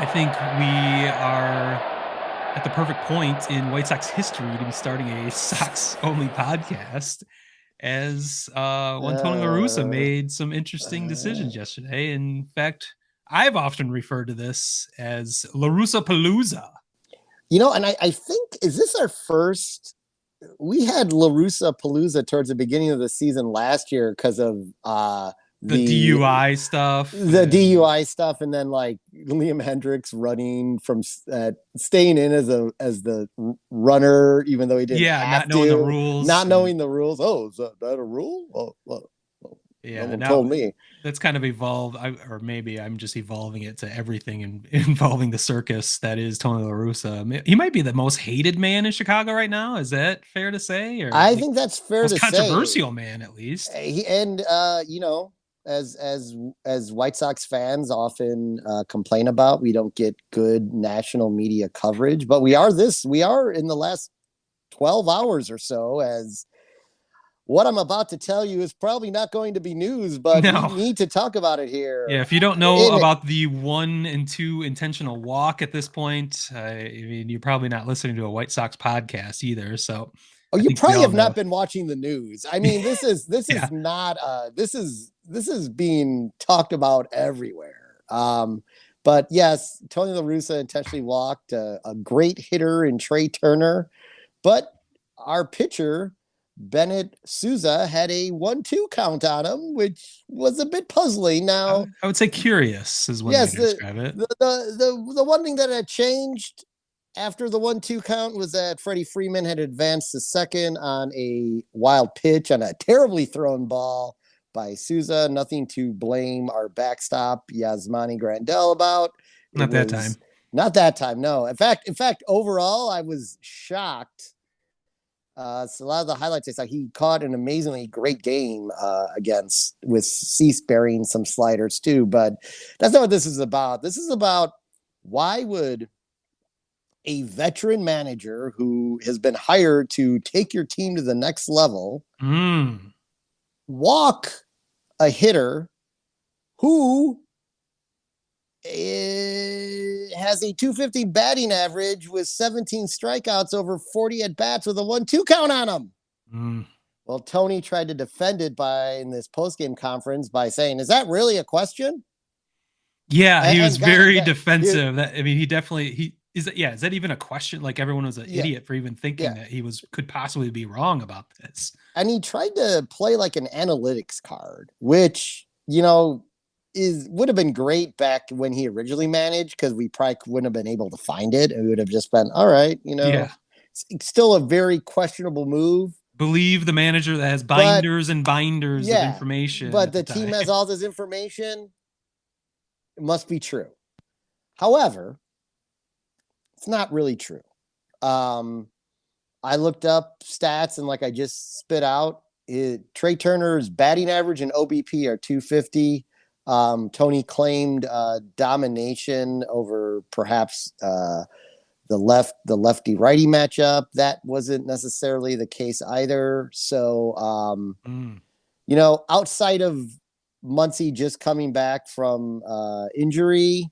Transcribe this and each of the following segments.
I think we are at the perfect point in White Sox history to be starting a Sox only podcast as one Tony La Russa Uh, made some interesting decisions uh, yesterday. In fact, I've often referred to this as LARUSSAPALOOZA. and I think, is this our first? We had LaRussa Palooza towards the beginning of the season last year because of The the DUI stuff the and DUI stuff, and then like Liam Hendricks running from staying in as the runner, even though he didn't yeah, have not knowing the to, rules not and knowing the rules. Oh, is that a rule? Well, no yeah, one now told me. that's kind of evolved, or maybe I'm just evolving it to everything involving the circus that is Tony La Russa. He might be the most hated man in Chicago right now. Is that fair to say, or I like think that's fair most to say. controversial man at least? And as White Sox fans often complain about, we don't get good national media coverage, but we are in the last 12 hours or so, as what I'm about to tell you is probably not going to be news, but we No, need to talk about it here. yeah. If you don't know In about the 1 and 2 intentional walk at this point, I mean, you're probably not listening to a White Sox podcast either. So Oh, I you think we probably all have not know. been watching the news. I mean, this is Yeah, not this is being talked about everywhere. But yes, Tony La Russa intentionally walked a great hitter in Trey Turner, but our pitcher Bennett Souza had a 1-2 count on him, which was a bit puzzling. Now, I would say curious is one way yes, to the describe it. the one thing that had changed after the 1-2 count was that Freddie Freeman had advanced to second on a wild pitch on a terribly thrown ball by Souza. Nothing to blame our backstop Yasmani Grandel about. It Not that was time. not that time. No. In fact, overall, I was shocked. So a lot of the highlights I saw, he caught an amazingly great game against, with Cease burying some sliders too. But that's not what this is about. This is about, why would a veteran manager who has been hired to take your team to the next level Mm. walk a hitter who has a 250 batting average with 17 strikeouts over 40 at bats with a 1-2 count on him? Mm. Well, Tony tried to defend it in this post-game conference by saying, "Is that really a question?" Yeah, he was And got, very got he, defensive. That I mean, he definitely he is that yeah, is that even a question? Like everyone was an yeah, idiot for even thinking yeah. that he was could possibly be wrong about this. And he tried to play like an analytics card, which, is would have been great back when he originally managed, because we probably wouldn't have been able to find it. It would have just been all right. Yeah. It's still a very questionable move, Believe the manager that has but binders and binders of yeah, information but at the the team time. has all this information. It must be true. However, it's not really true. Um, I looked up stats, and like I just spit out, Trey Turner's batting average and OBP are 250. Tony claimed domination over perhaps the lefty righty matchup. That wasn't necessarily the case either. So Mm. outside of Muncy just coming back from injury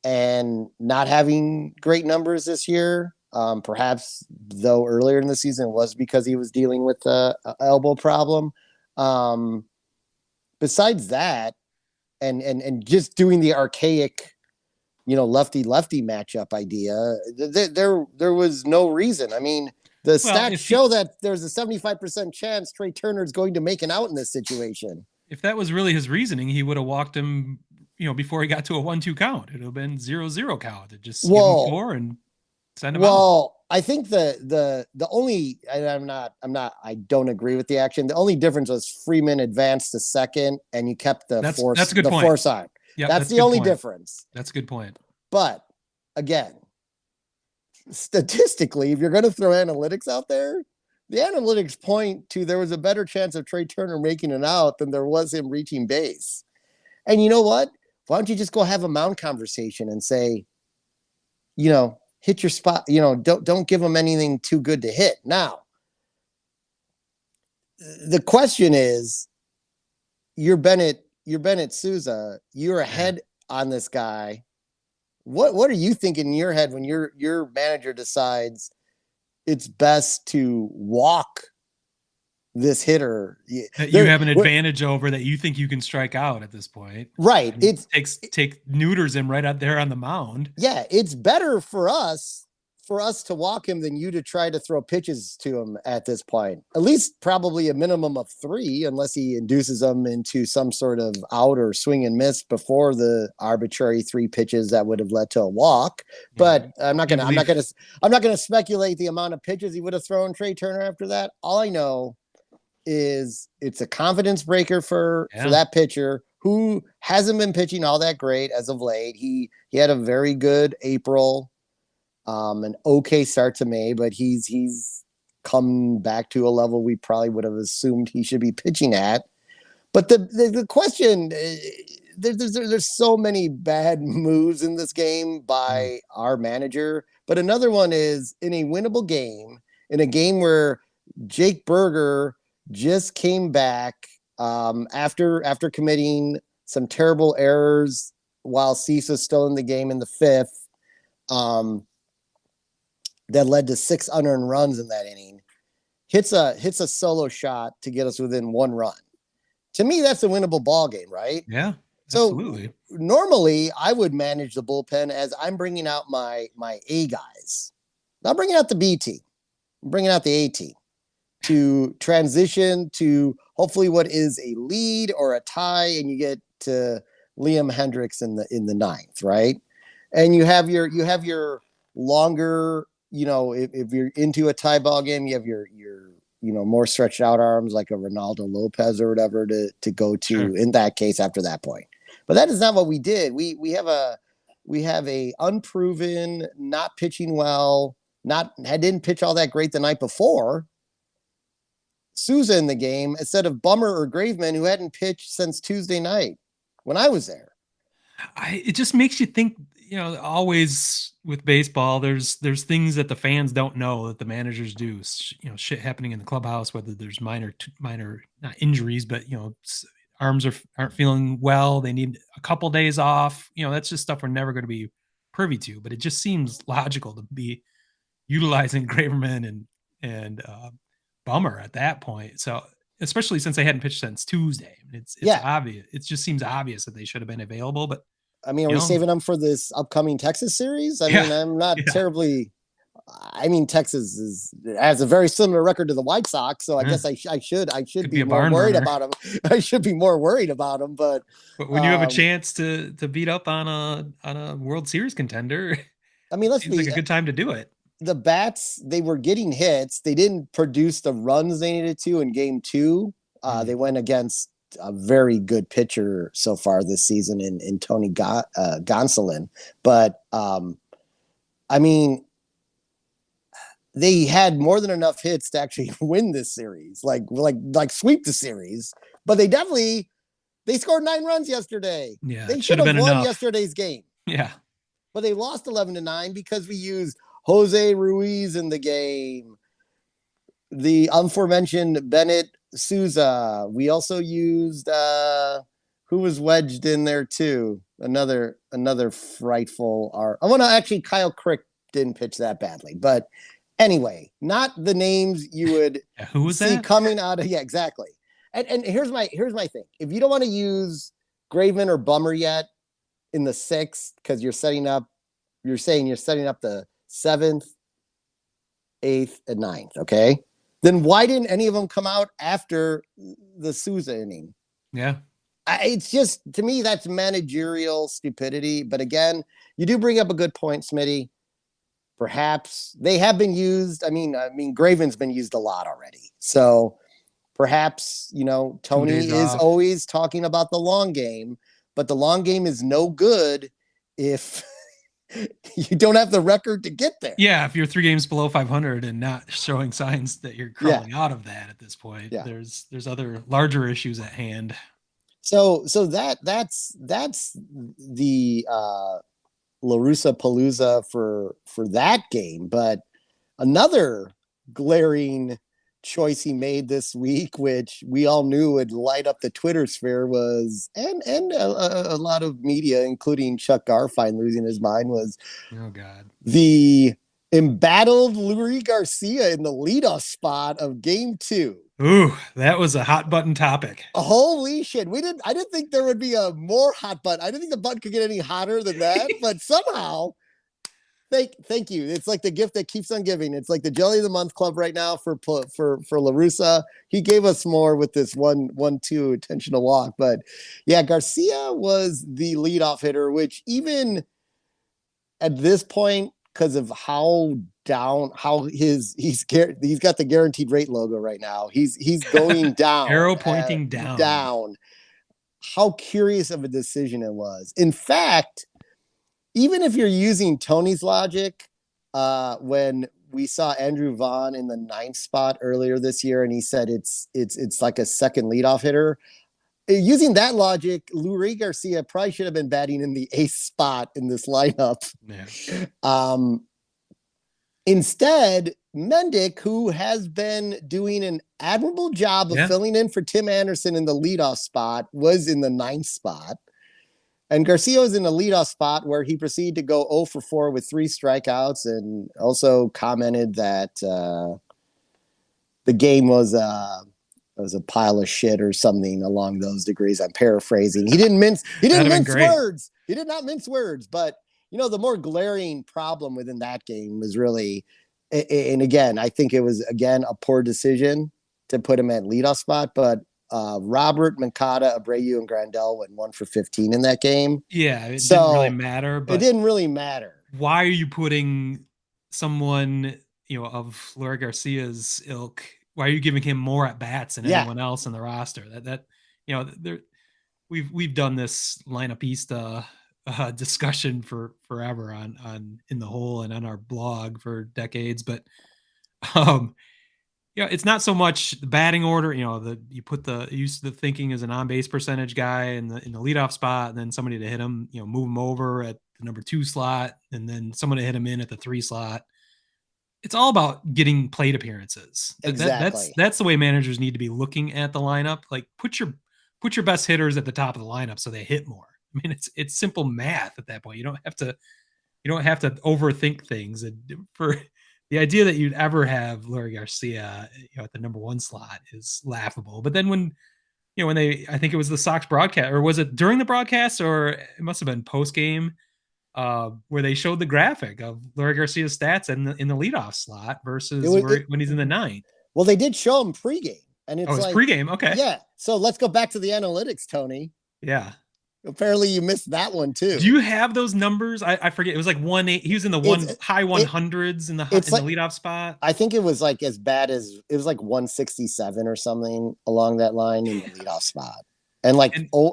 and not having great numbers this year, perhaps though earlier in the season was because he was dealing with a elbow problem. Um, Besides that, and just doing the archaic, lefty lefty matchup idea, there was no reason. I mean, the Well, stats show that there's a 75% chance Trey Turner is going to make an out in this situation. if that was really his reasoning, he would have walked him, before he got to a 1-2 count. It would have been 0-0 count. Just give him Well, four and send him out. Well, I think the only, I don't agree with the action. The only difference was Freeman advanced to second, and you kept the That's force a good the point. force on. Yep, That's that's a the good only point. difference. That's a good point. But again, statistically, if you're going to throw analytics out there, the analytics point to there was a better chance of Trey Turner making an out than there was him reaching base. And you know what? Why don't you just go have a mound conversation and say, hit your spot, don't give them anything too good to hit. Now, the question is, you're Bennett Souza, you're Yeah. ahead on this guy What are you thinking in your head when your manager decides it's best to walk this hitter? That you have an advantage over, that you think you can strike out at this point. Right. And take neuters him right out there on the mound. Yeah, it's better for us to walk him than you to try to throw pitches to him at this point. At least probably a minimum of 3, unless he induces them into some sort of out or swing and miss before the arbitrary 3 pitches that would have led to a walk. But I'm not gonna speculate the amount of pitches he would have thrown Trey Turner after that. All I know is it's a confidence breaker for that pitcher who hasn't been pitching all that great as of late. He had a very good April, an okay start to May, but he's come back to a level we probably would have assumed he should be pitching at. But the question, there's so many bad moves in this game by our manager. But another one is in a winnable game, in a game where Jake Berger just came back after committing some terrible errors while Cease's still in the game in the 5th. That led to 6 unearned runs in that inning. Hits a solo shot to get us within 1 run. To me, that's a winnable ball game, right? Yeah. So absolutely. Normally I would manage the bullpen as I'm bringing out my A guys. Not bringing out the B team. I'm bringing out the A team to transition to hopefully what is a lead or a tie, and you get to Liam Hendricks in the 9th, right? And you have your longer, if you're into a tie ball game, you have your more stretched out arms like a Ronaldo Lopez or whatever to go to in that case after that point. But that is not what we did. We have a unproven, not pitching well, didn't pitch all that great the night before, Souza in the game instead of Bummer or Graveman, who hadn't pitched since Tuesday night when I was there. It just makes you think, always with baseball, there's things that the fans don't know that the managers do. Shit happening in the clubhouse, whether there's minor not injuries, but arms aren't feeling well, they need a couple days off. That's just stuff we're never going to be privy to. But it just seems logical to be utilizing Graveman and Bummer at that point. So especially since they hadn't pitched since Tuesday, it's obvious. It just seems obvious that they should have been available. But I mean, are we saving them for this upcoming Texas series? I mean, I'm not terribly. I mean, Texas has a very similar record to the White Sox, so I guess I should be more worried about them. I should be more worried about them. But when you have a chance to beat up on a World Series contender, I mean, seems like a good time to do it. The bats, they were getting hits. They didn't produce the runs they needed to in game 2. They went against a very good pitcher so far this season in Tony Gonsolin. But I mean, they had more than enough hits to actually win this series, like sweep the series. But they scored 9 runs yesterday. Yeah, they should have won enough yesterday's game. Yeah, but they lost 11-9 because we used Jose Ruiz in the game, the aforementioned Bennett Souza. We also used who was wedged in there too. Another frightful art. Kyle Crick didn't pitch that badly, but anyway, not the names you would who was see that? Coming out of exactly. And here's my thing. If you don't want to use Graveman or Bummer yet in the 6th, because you're saying you're setting up the 7th, 8th, and 9th, okay? Then why didn't any of them come out after the Souza inning? Yeah. It's just, to me, that's managerial stupidity. But again, you do bring up a good point, Smitty. Perhaps they have been used. I mean, Graven's been used a lot already. So perhaps, Tony is always talking about the long game, but the long game is no good if you don't have the record to get there. Yeah, if you're 3 games below 500 and not showing signs that you're crawling out of that at this point, there's other larger issues at hand. So that's the LARUSSAPALOOZA for that game. But another glaring choice he made this week, which we all knew would light up the Twitter sphere, was and a lot of media, including Chuck Garfien losing his mind, was Oh God. the embattled Luis Garcia in the leadoff spot of Game 2. Ooh, that was a hot button topic. Holy shit! I didn't think there would be a more hot button. I didn't think the button could get any hotter than that. But somehow, thank you. It's like the gift that keeps on giving. It's like the Jelly of the Month Club right now for La Russa. He gave us more with this 1-2 intentional walk. But yeah, Garcia was the leadoff hitter, which even at this point, because of how he's got the guaranteed rate logo right now. He's going down. Arrow pointing down. Down. How curious of a decision it was. In fact, even if you're using Tony's logic, when we saw Andrew Vaughn in the 9th spot earlier this year, and he said it's like a second leadoff hitter. Using that logic, Luis Garcia probably should have been batting in the 8th spot in this lineup. Yeah. Instead, Mendick, who has been doing an admirable job of filling in for Tim Anderson in the leadoff spot, was in the 9th spot. And Garcia was in the leadoff spot where he proceeded to go 0 for 4 with 3 strikeouts, and also commented that the game was a pile of shit or something along those degrees. I'm paraphrasing. He didn't mince words. He did not mince words, but the more glaring problem within that game was really, and again, I think it was again a poor decision to put him at leadoff spot, but Robert, Mancada, Abreu, and Grandel went 1 for 15 in that game. Yeah, it didn't really matter. But it didn't really matter. Why are you putting someone of Luis Garcia's ilk? Why are you giving him more at bats than anyone else in the roster? We've done this lineupista discussion for forever on In the Hole and on our blog for decades, but it's not so much the batting order. You put the used to the thinking as an on-base percentage guy in the leadoff spot, and then somebody to hit him, move him over at the number 2 slot, and then someone to hit him in at the 3 slot. It's all about getting plate appearances. Exactly. That's the way managers need to be looking at the lineup. Like put your best hitters at the top of the lineup so they hit more. I mean, it's simple math at that point. You don't have to overthink things. And for the idea that you'd ever have Luis Garcia, at the number 1 slot is laughable. But then when I think it was the Sox broadcast, or was it during the broadcast, or it must have been post game, where they showed the graphic of Luis Garcia's stats in the leadoff slot versus when he's in the 9th. Well, they did show him pregame, and it's like pregame. Okay. Yeah. So let's go back to the analytics, Tony. Yeah. Apparently you missed that one too. Do you have those numbers? I forget. It was like 1-8. He was in the high 100s in the leadoff spot. I think it was like as bad as it was like 167 or something along that line in the leadoff spot. And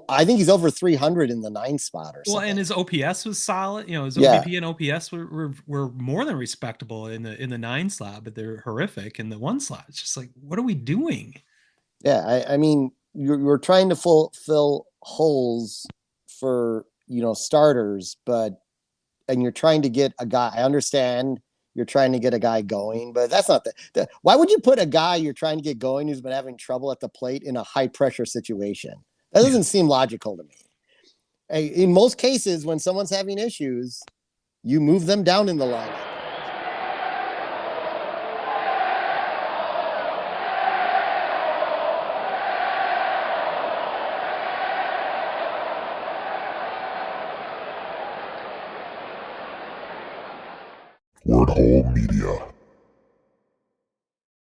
I think he's over 300 in the 9th spot or something. Well, and his OPS was solid. His OBP and OPS were more than respectable in the 9 slot, but they're horrific in the 1 slot. It's just like, what are we doing? Yeah, I mean, you're trying to fill holes for starters, and you're trying to get a guy. I understand you're trying to get a guy going, but that's not why would you put a guy you're trying to get going who's been having trouble at the plate in a high pressure situation? That doesn't seem logical to me. In most cases, when someone's having issues, you move them down in the lineup. Word Hole Media.